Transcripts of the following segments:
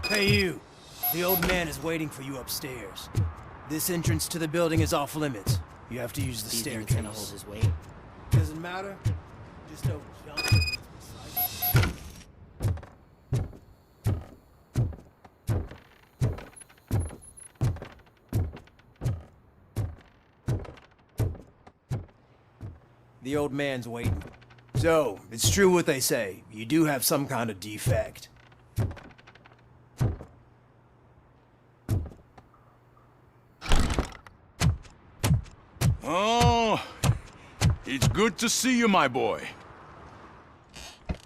Hey you! The old man is waiting for you upstairs. This entrance to the building is off limits. You have to use the He's gonna hold staircase. his weight. Doesn't matter. Just don't jump. The old man's waiting. So, it's true what they say. You do have some kind of defect. Oh, it's good to see you, my boy.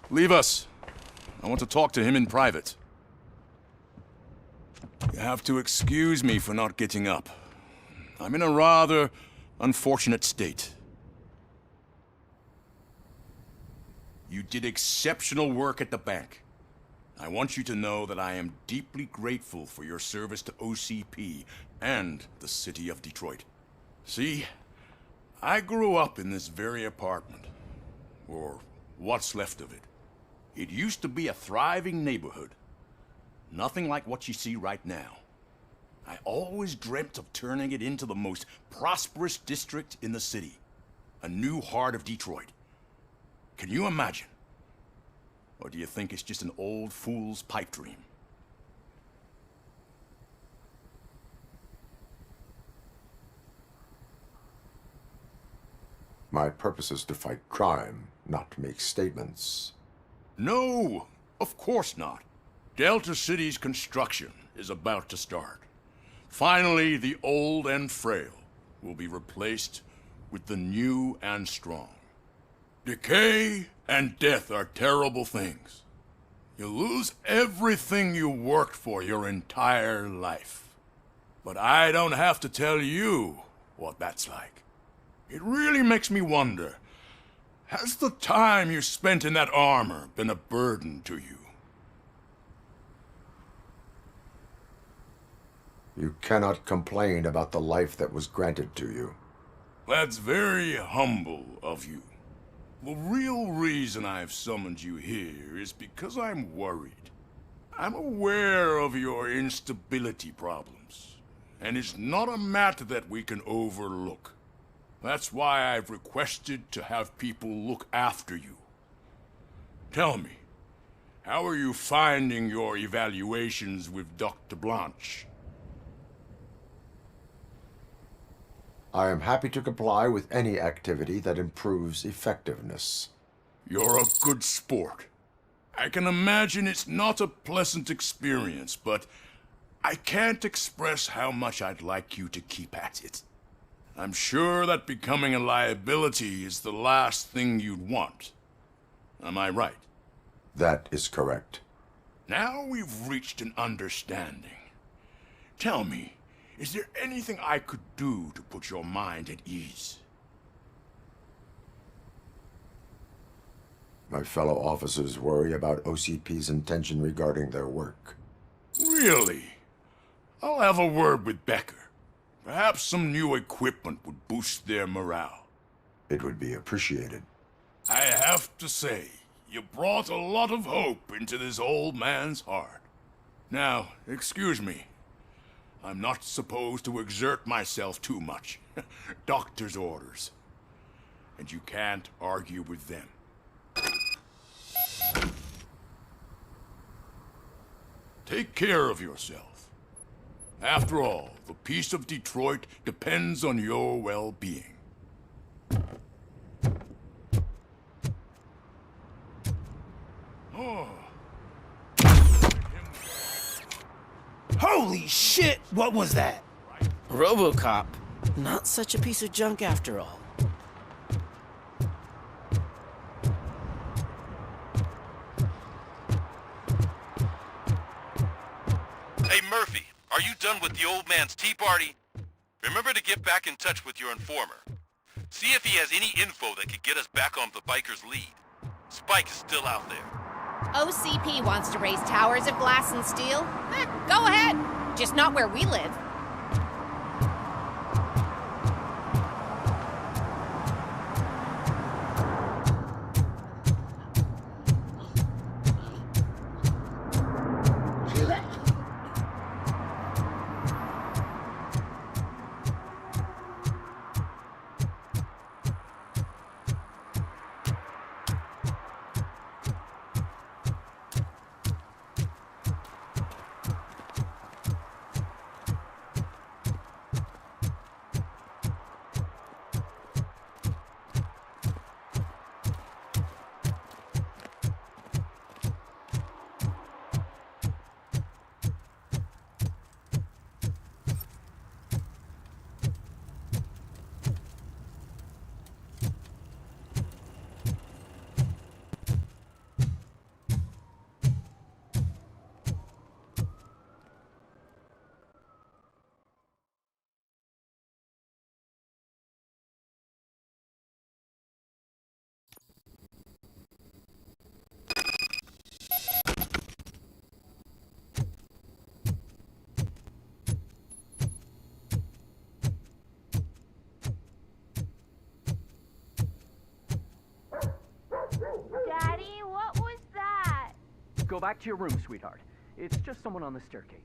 Leave us. I want to talk to him in private. You have to excuse me for not getting up. I'm in a rather unfortunate state. You did exceptional work at the bank. I want you to know that I am deeply grateful for your service to OCP and the city of Detroit. See, I grew up in this very apartment, or what's left of it. It used to be a thriving neighborhood. Nothing like what you see right now. I always dreamt of turning it into the most prosperous district in the city. A new heart of Detroit. Can you imagine? Or do you think it's just an old fool's pipe dream? My purpose is to fight crime, not to make statements. No, of course not. Delta-City's construction is about to start. Finally, the old and frail will be replaced with the new and strong. Decay and death are terrible things. You lose everything you worked for your entire life. But I don't have to tell you what that's like. It really makes me wonder, has the time you spent in that armor been a burden to you? You cannot complain about the life that was granted to you. That's very humble of you. The real reason I've summoned you here is because I'm worried. I'm aware of your instability problems, and it's not a matter that we can overlook. That's why I've requested to have people look after you. Tell me, how are you finding your evaluations with Dr. Blanche? I am happy to comply with any activity that improves effectiveness. You're a good sport. I can imagine it's not a pleasant experience, but I can't express how much I'd like you to keep at it. I'm sure that becoming a liability is the last thing you'd want. Am I right? That is correct. Now we've reached an understanding. Tell me, is there anything I could do to put your mind at ease? My fellow officers worry about OCP's intention regarding their work. Really? I'll have a word with Becker. Perhaps some new equipment would boost their morale. It would be appreciated. I have to say, you brought a lot of hope into this old man's heart. Now, excuse me. I'm not supposed to exert myself too much. Doctor's orders. And you can't argue with them. Take care of yourself. After all, the peace of Detroit depends on your well-being. Oh. Holy shit! What was that? RoboCop. Not such a piece of junk after all. Hey, Murphy, are you done with the old man's tea party? Remember to get back in touch with your informer. See if he has any info that could get us back on the biker's lead. Spike is still out there. OCP wants to raise towers of glass and steel? Go ahead. Just not where we live. Go back to your room, sweetheart. It's just someone on the staircase.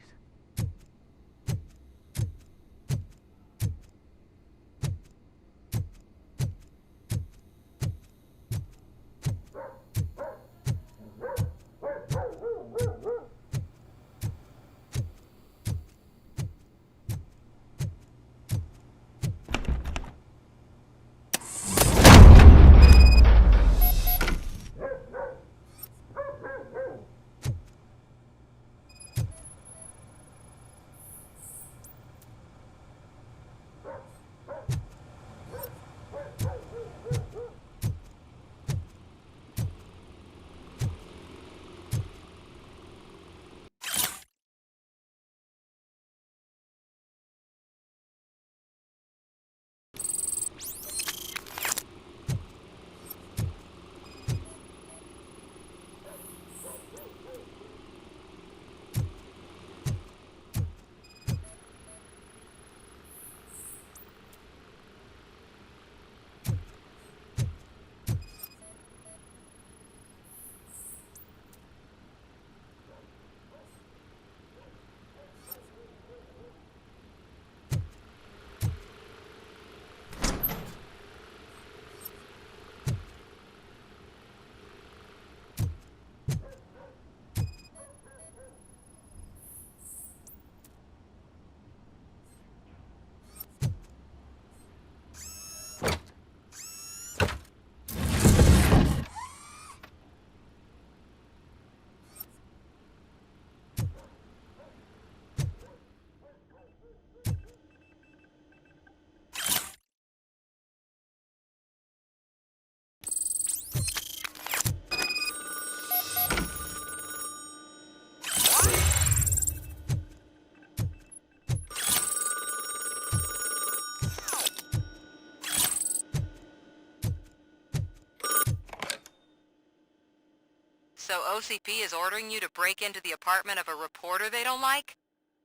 So OCP is ordering you to break into the apartment of a reporter they don't like?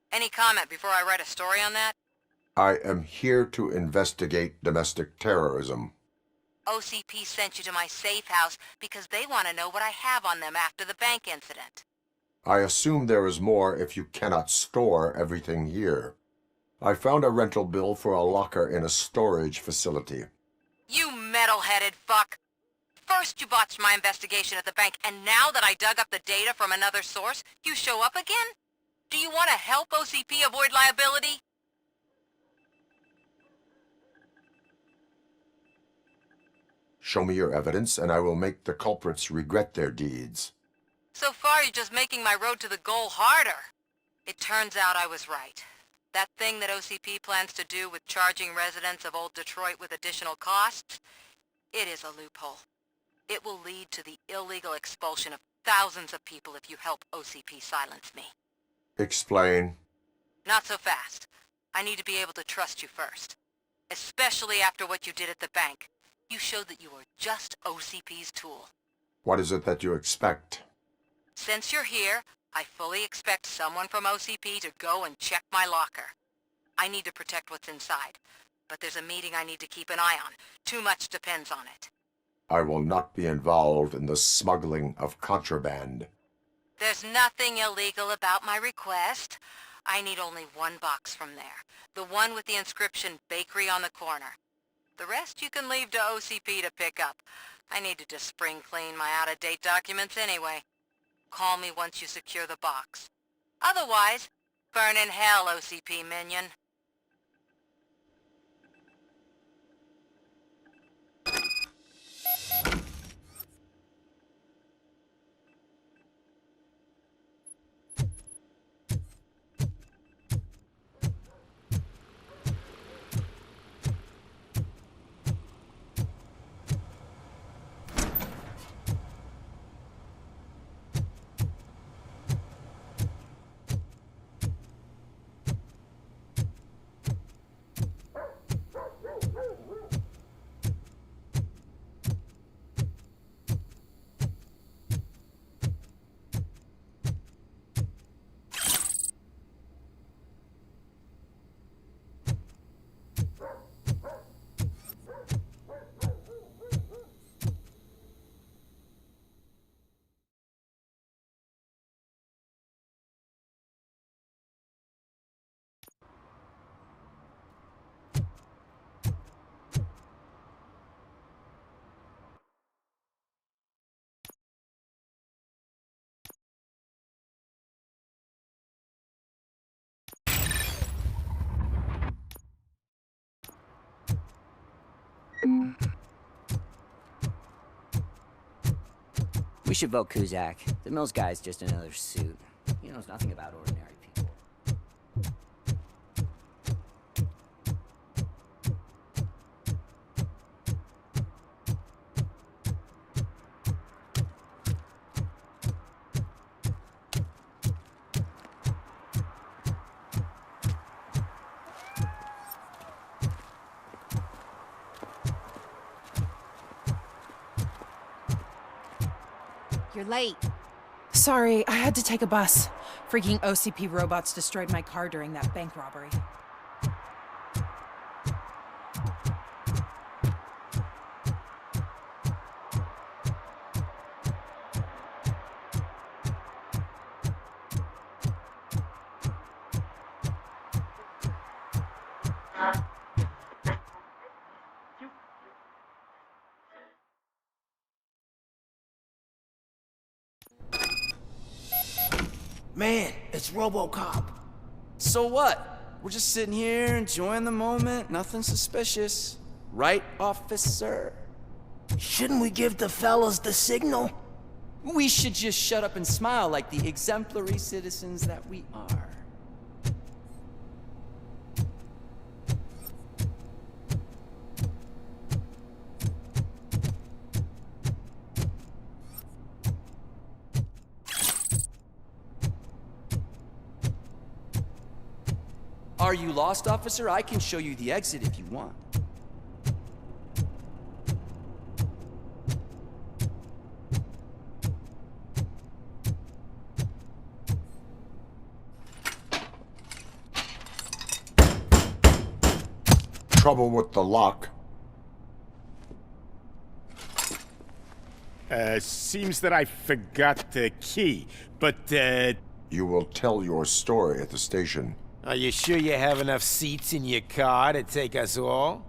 Any comment before I write a story on that? I am here to investigate domestic terrorism. OCP sent you to my safe house because they want to know what I have on them after the bank incident. I assume there is more if you cannot store everything here. I found a rental bill for a locker in a storage facility. You metal-headed fuck! First you botched my investigation at the bank, and now that I dug up the data from another source, you show up again? Do you want to help OCP avoid liability? Show me your evidence, and I will make the culprits regret their deeds. So far you're just making my road to the goal harder. It turns out I was right. That thing that OCP plans to do with charging residents of Old Detroit with additional costs, it is a loophole. It will lead to the illegal expulsion of thousands of people if you help OCP silence me. Explain. Not so fast. I need to be able to trust you first. Especially after what you did at the bank. You showed that you were just OCP's tool. What is it that you expect? Since you're here, I fully expect someone from OCP to go and check my locker. I need to protect what's inside, but there's a meeting I need to keep an eye on. Too much depends on it. I will not be involved in the smuggling of contraband. There's nothing illegal about my request. I need only one box from there. The one with the inscription Bakery on the corner. The rest you can leave to OCP to pick up. I need to just spring clean my out-of-date documents anyway. Call me once you secure the box. Otherwise, burn in hell, OCP minion. We should vote Kuzak. The Mills guy's just another suit. He knows nothing about ordinary people. You're late. Sorry, I had to take a bus. Freaking OCP robots destroyed my car during that bank robbery. Man, it's RoboCop. So what? We're just sitting here enjoying the moment, nothing suspicious. Right, officer? Shouldn't we give the fellas the signal? We should just shut up and smile like the exemplary citizens that we are. Are you lost, officer? I can show you the exit if you want. Trouble with the lock. Seems that I forgot the key, but, You will tell your story at the station. Are you sure you have enough seats in your car to take us all?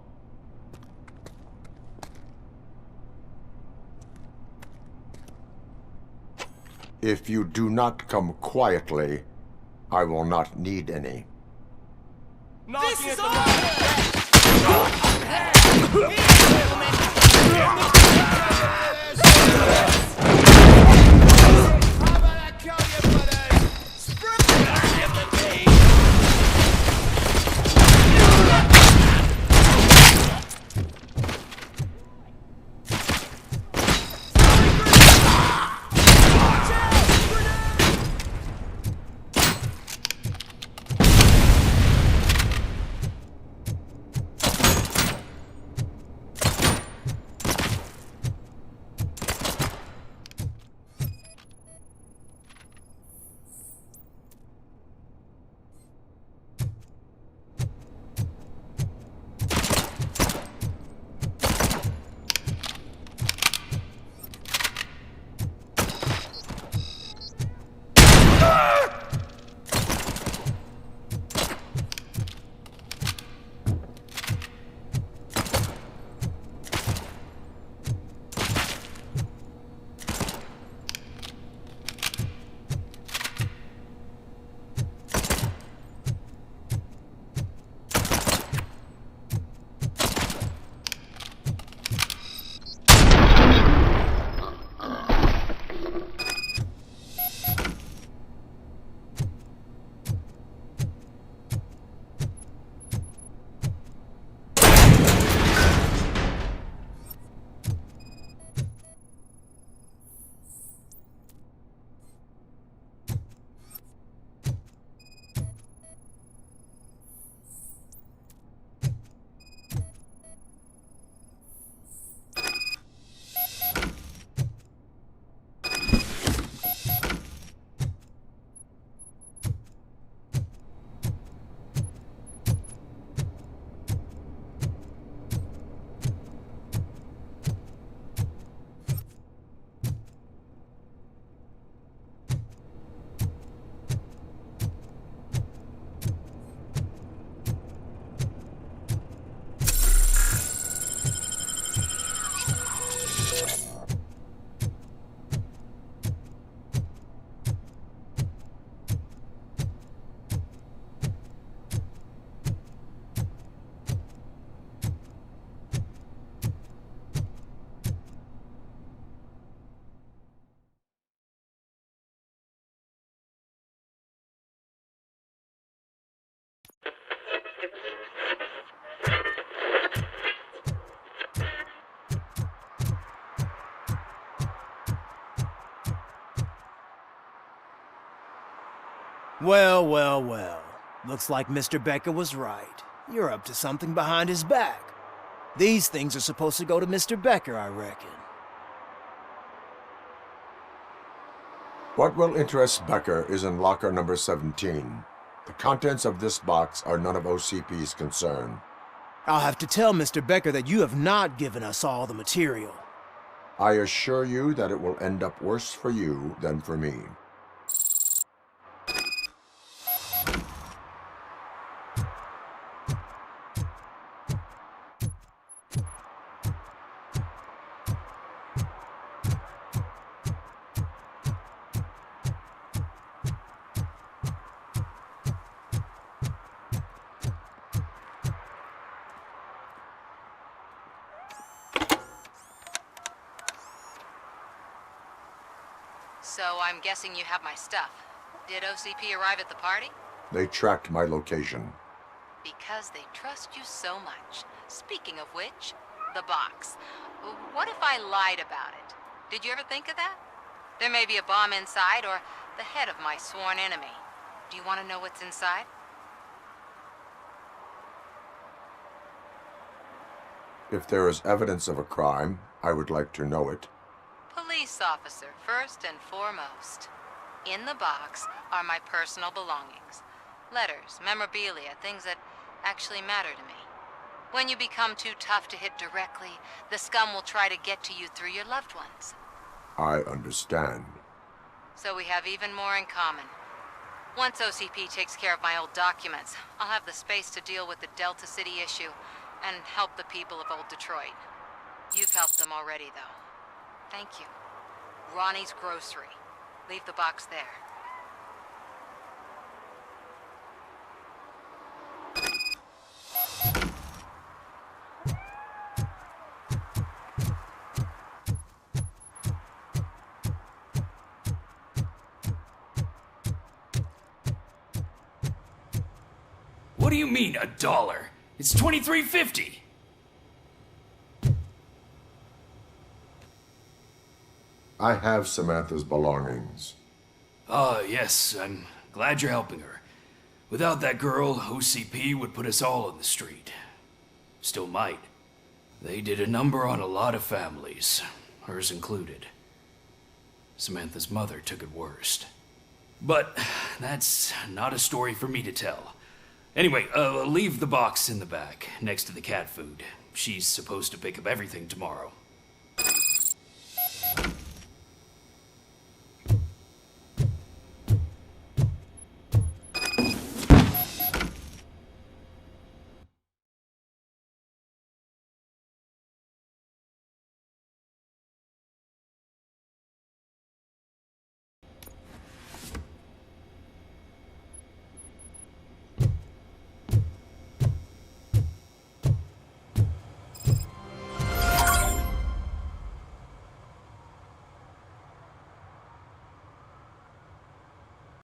If you do not come quietly, I will not need any. This is Well, well, well. Looks like Mr. Becker was right. You're up to something behind his back. These things are supposed to go to Mr. Becker, I reckon. What will interest Becker is in locker number 17. The contents of this box are none of OCP's concern. I'll have to tell Mr. Becker that you have not given us all the material. I assure you that it will end up worse for you than for me. So I'm guessing you have my stuff. Did OCP arrive at the party? They tracked my location. Because they trust you so much. Speaking of which, the box. What if I lied about it? Did you ever think of that? There may be a bomb inside or the head of my sworn enemy. Do you want to know what's inside? If there is evidence of a crime, I would like to know it. Police officer, first and foremost. In the box are my personal belongings. Letters, memorabilia, things that actually matter to me. When you become too tough to hit directly, the scum will try to get to you through your loved ones. I understand. So we have even more in common. Once OCP takes care of my old documents, I'll have the space to deal with the Delta-Siti issue and help the people of old Detroit. You've helped them already, though. Thank you. Ronnie's Grocery. Leave the box there. What do you mean, $1? It's $23.50. I have Samantha's belongings. Ah, yes, I'm glad you're helping her. Without that girl, OCP would put us all in the street. Still might. They did a number on a lot of families, hers included. Samantha's mother took it worst. But that's not a story for me to tell. Anyway, leave the box in the back, next to the cat food. She's supposed to pick up everything tomorrow.